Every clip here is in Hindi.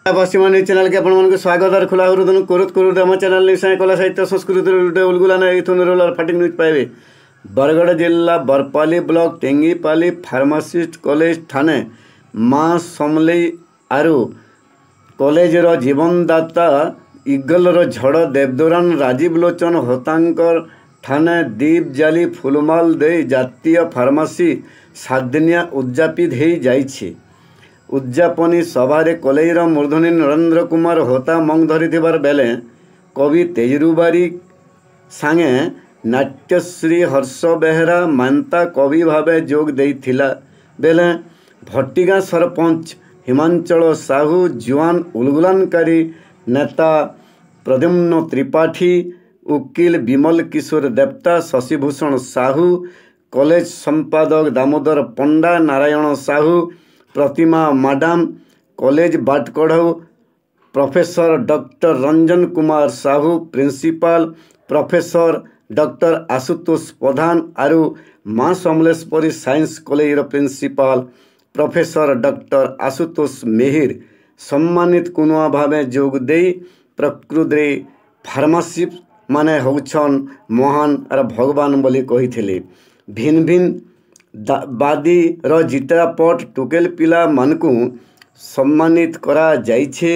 पश्चिम न्यूज चैनल के आपण स्वागत और खुला हृदय करुत करुत आम चैनल निशाय कला साहित्य संस्कृति उलगुलान इथुन रोलर फाटिंग न्यूज पाइबे। बरगढ़ जिला Barpali block Tengipali pharmacist college थाने माँ समलई आरु कॉलेजर जीवनदाता इगलर झड़ देवदोरान राजीव लोचन होतांकर थाने दीप जाली फुलमाल दे जातीय फार्मासी 7 दिनिया उद्यापित हो जाइछि। उद्यापनी सभारे कॉलेजर मूर्धनी नरेंद्र कुमार होता मंग धरी बेले कवि तेजरुबारी सांगे नाट्यश्री हर्ष बेहरा मानता कवि भावे जोग देइथिला बेले भट्टिगाँ सरपंच हिमांचल साहू जुआन उलगुलानकारी नेता प्रद्युम्न त्रिपाठी उकिल विमल किशोर देवता शशिभूषण साहू कॉलेज संपादक दामोदर पंडा नारायण साहू प्रतिमा माडाम कॉलेज बाटकढ़ऊ professor doctor Ranjan Kumar Sahu principal professor doctor Ashutosh Pradhan आरु माँ Samaleswari science college principal professor doctor Ashutosh Mehir सम्मानित कुनुआ भावे जोग दे प्रकृति फार्मासी माने होछन महान आर भगवान बोली कही भिन्न भिन्न बादी रो जितरा पट टुकेल पिला मानकु सम्मानित करा जाइछे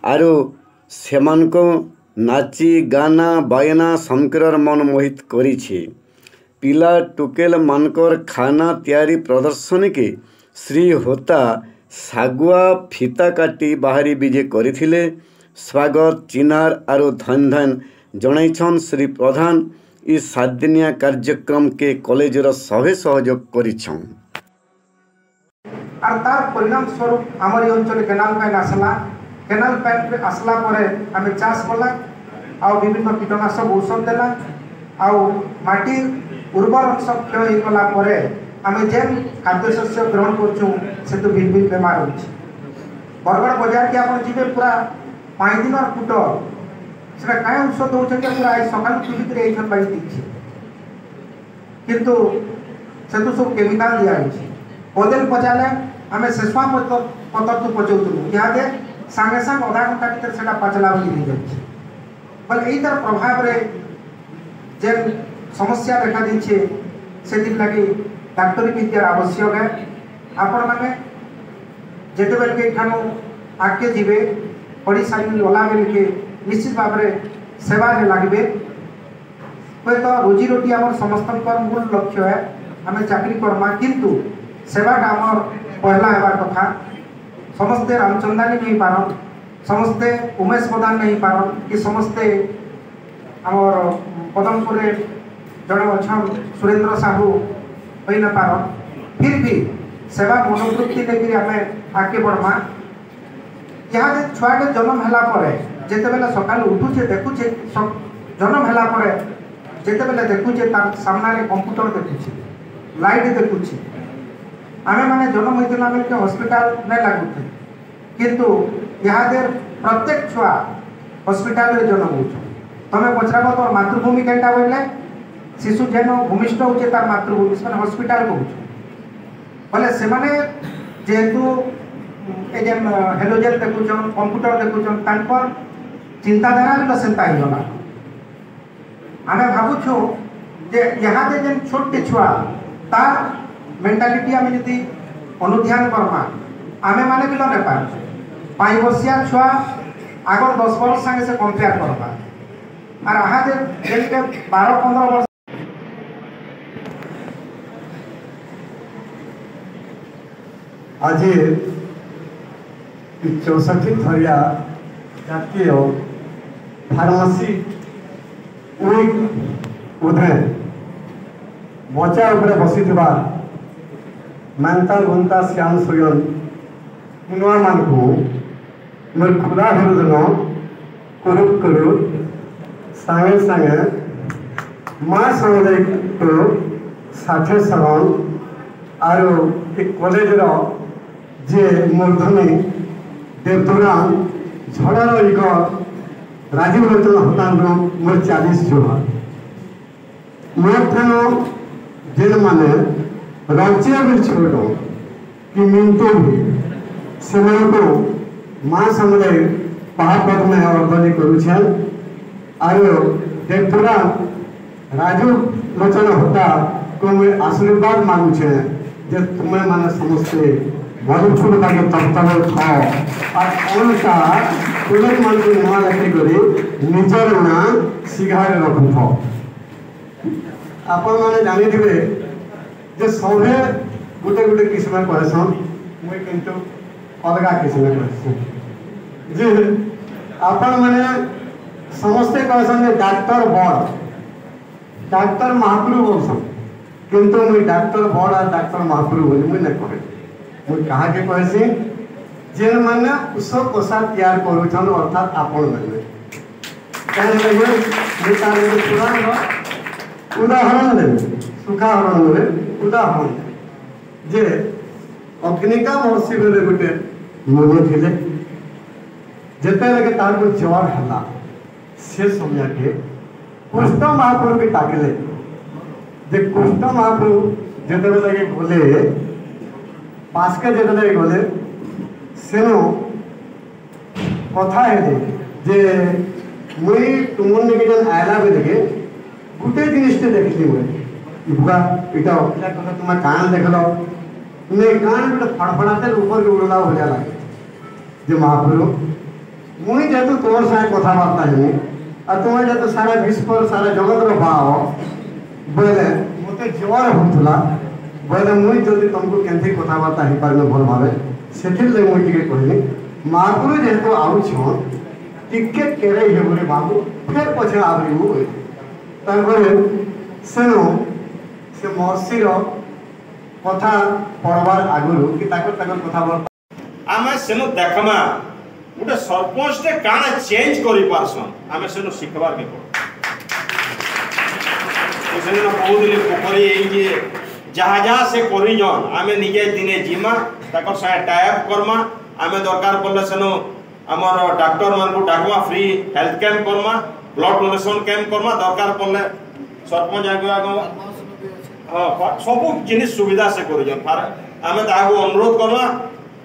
आरु सेमानको नाची गाना बायना शंकर मन मोहित करिछे। पिला टुकेल मानकर खाना तैयारी प्रदर्शन के श्री होता सागुआ फीता काटी बाहरी विजे करिथिले। स्वागत चिन्हार आरु धन धन जनाइछन श्री प्रधान इस 7 दिनिया कार्यक्रम के कॉलेजर सभे सहयोग करिछन। और तार परिणाम स्वरूप हमारी अंचल केनाल पैन आसला। केनाल पैन आसला परे आमे चाष कला आ विभिन्न कीटनाशक औषध देला आ माटी उर्वर अंश क्षय हो गला परे आमे जेन खाद्य शस्य ग्रहण करछु से तो भिन्न भिन्न बेमार होछि। बरगढ़ बाजार के आपण जिबे पूरा 5 दिन कुट सेटा काय औषध होछन के पूरा सकाल टीवी रे एछन बाई दिछि किंतु से तो सब केमिकल दिया होछि। पदेल पचाले आमे सेसवा पतर तो पचौतु यादे संगे संग आधा घंटा भीतर सेटा पचला बली हो जाछि। बल एई तर प्रभाव रे जे समस्या देखा दिछे से दिन लगी डॉक्टरी विद्या आवश्यक है। आपण माने जेते बेल के खानो आके जिवे पड़ी सारी ओला बेल के निश्चित भाव में सेवा में लगे हूँ तो रोजी रोटी आम समस्त मूल लक्ष्य है आम चाकरी करमा किंतु सेवाटा आम पहला होबार कथा। समस्ते रामचंदानी नहीं पारन समस्ते उमेश प्रधान नहीं पारन कि समस्ते आमर पदमपुर जड़े अच्छा सुरेंद्र साहू हो न पारन फिर भी सेवा मनोवृत्ति लेकिन आम आगे बढ़मा। यहाँ छुआटे जन्म है जेते बेले सकाल उठुचे देखुचे जन्म है जेते बेले देखुचे तार सामना रे कंप्यूटर देखुचे लाइट देखुचे आमे माने जन्म होइतला बेले हॉस्पिटल नै लागुते किंतु यहाँ दे प्रत्येक छुआ हॉस्पिटल रे जन्म होछ। तमे पचराबो तोर मातृभूमि केनटा बोले शिशु जेनो भूमिष्ठ होचे तार मातृभूमि से हॉस्पिटल कहूछ बोले से माने जेतु एजेन हेलोजेन देखुछन कंप्यूटर देखुछन तांकर चिंताधारा भी सेंता ही गला। आमे भाबुछु जे यहाँ दे जेन छोटे छुआ तार मेंटालिटी आमे यदि अनुध्यान करमा आमे माने भी न पार 5 वर्षिया छुआ आगर 10 वर्ष संगे से कंपेयर करबा और आहा दे जेन के 12-15 वर्ष आज 64 थरिया जातीय फार्मासी वीक उधे बचा उपरे बसी मानता गुंता श्याम सोयन कुनुआ मानकु मोर खुदा हृदय करुत सांगे सांगे माँ समुदाय को साथे सगन आरो एक कॉलेज जे मूर्धनी देवदोरान झड़ार एक राजीव लोचन हतांग मोर 40 जोहार मोर थान जेन माने रचिया भी छोड़ कि मिनटे भी से माँ समले पापद में अर्दनी करुछन आरो देवपुरा राजू लोचन होता को मैं आशीर्वाद मांगू छे जे तुम्हें माने समस्ते भरपूर ताके तत्तल खाओ और उनका तुरंत मन को नवा लगे करे निजर ना सिगारे रखो आपण माने जानि दिबे जे सभे गुटे गुटे किस्म कहसन मुई किंतु अलगा किस्म कहसन जे आपण माने समस्ते कहसन जे डॉक्टर बड़ डॉक्टर महाप्रभु बोलसन किंतु मुई डॉक्टर बड़ और डॉक्टर महाप्रभु बोली मुई न कहे मुई कहा के कहसी जेन माने उसो कोसा तैयार करूछन अर्थात आपण माने काहे लगे मुई तार पुराण उदाहरण दे सुखाहरण दे उदाहरण जे अग्निका महर्षि बेले गुटे मुनि थिले जेते लगे तार को ज्वर हला से समय के कृष्ण महाप्रभु के डाकले जे कृष्ण महाप्रभु जेते लगे बोले पास के जेते लगे बोले सेनो कथा है जे मुई तुमन ने जन आयला बेले गुटे जिनिसटे देखली मुई बुआ इटा अखिला कथा तुम कान देखलो ने कान बेटा फड़फड़ाते ऊपर के उड़ला हो जाला जे महाप्रभु मुई जेतु तोर साथ कथा बार्ता है और तुम जेतु सारा विश्व सारा जगत रो भाव बोले मते ज्वर होतला बोले मुई जल्दी तुमको केंथि कथा बार्ता ही पार में भल भावे सेथिल ले मुई टिके कहली महाप्रभु जेतु आउ छ टिके केरे हे बोले बाबू फिर पछे आबरी हो तारपरे सेनो से महर्षि कथा पढ़वार आगुरु कि ताकर कथा बोल आमे सेनो देखमा गोटे सरपंच टे काना चेंज करि पारसन आमे सेनो सिखबार के पड़ सेनो बहुदिले पोखरी ए जे जहाजा से करि जन आमे निजे दिने जिमा ताकर सा टाइप करमा आमे दरकार पड़ले सेनो हमर डॉक्टर मान को डाकवा फ्री हेल्थ कैंप करमा ब्लड डोनेशन कैंप करमा दरकार पड़ले सरपंच आगो हाँ सब जिनिस सुविधा से कर आम अनुरोध करवा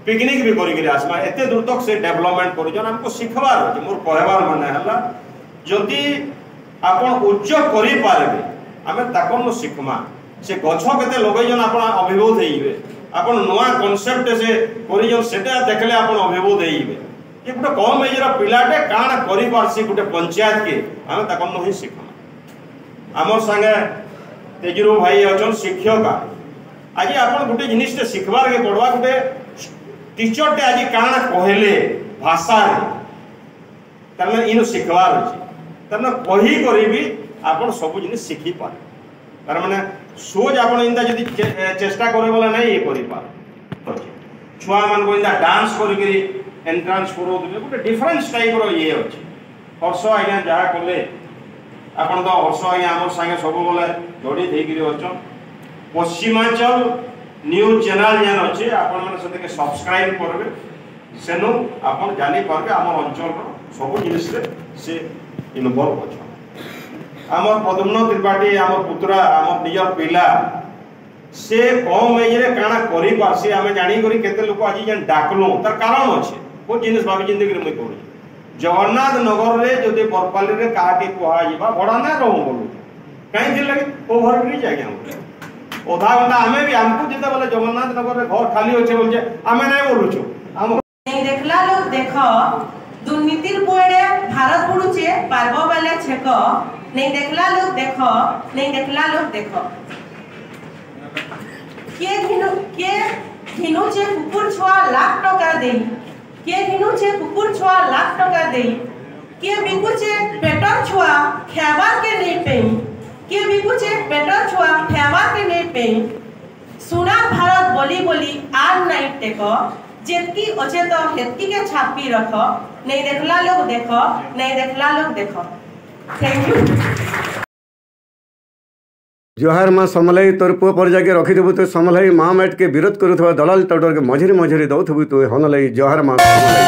पिकनिक भी करी आसमा एत दूर तक से डेवलपमेंट करमको शिखबार अच्छे मोर कहबार माने है जदि आप उच्च करें आम शिखमा से गछ के लगे आप अभिभूत होइबे आप नुआ कनसेप्ट से करटा देखले आप अभिभूत होइबे ये गोटे कम एजर पिलाटे काण करि गोटे पंचायत के आम ही शिखमा आम संगे तेजरू भाई अच्छा शिक्षक आज आप गोटे जिनिस शिखबार के पड़वा गोटे टीचर टे आज काण कहले भाषा तार इन शिखबार अच्छे तार कही कर भी आप सब जिनिस शिखी पारे तार माने सोच आप इंदा जदि चेष्टा करे बोला नहीं ये करि पारे छुआ मान को इंदा डांस करी एंट्रांस करो गोटे डिफरेंस टाइप रो ये अच्छे हर्ष आज्ञा जहाँ कले आपन तो हर्ष आज्ञा आम संगे सब बोले जोड़ी देकर अच्छन पश्चिमांचल न्यूज चैनल जेन अच्छे आपके सब्सक्राइब करेंगे सेनु आप जानी पारे आम अंचल सब जिनिस से इनवल्व अच्छा आम पद्मनाभ त्रिपाठी आम पुतरा आम निजर पिला से कम एजे काଣା करि पारसी आमे जानी करी केते लोक आज जन डाकलु तार कारण अच्छे को जिनिस भाभी जिंदगी में करू जगन्नाथ नगर रे जदि बरपाली रे कहा के कहा जीवा भड़ा ना रहू बोलू कहीं दिल लगे ओवर ब्रिज आ गया ओधा घंटा हमें भी हमको जिते बोले जगन्नाथ नगर रे घर खाली होचे बोल जे हमें नहीं बोलू छु हम नहीं देखला लोग देखो दुर्नीतिर पोड़े भारत पुडुचे पार्बो वाले छेको नहीं देखला लोग देखो नहीं देखला लोग देखो के घिनु चे कुकुर छुआ लाख टका देई के घिनु चे कुकुर छुआ लाख टका देई के बिकुचे पेटर छुआ खेबार के नहीं पेई के बिकुचे पेटर छुआ खेबार के नहीं पेई सुना भारत बोली बोली आर नहीं टेको जेतकी अच्छे तो हेतकी के छापी रखो नहीं देखला लोग देखो नहीं देखला लोग देखो थैंक यू जोहार माँ समलाई तोर पुओ पर जाके रखिदेबु तो समलाई माँ मैट के विरोध करुवा दलाल टाउटर के मझिरे मझिरे दौथबु तो हन लई जोहार माँ समलाई।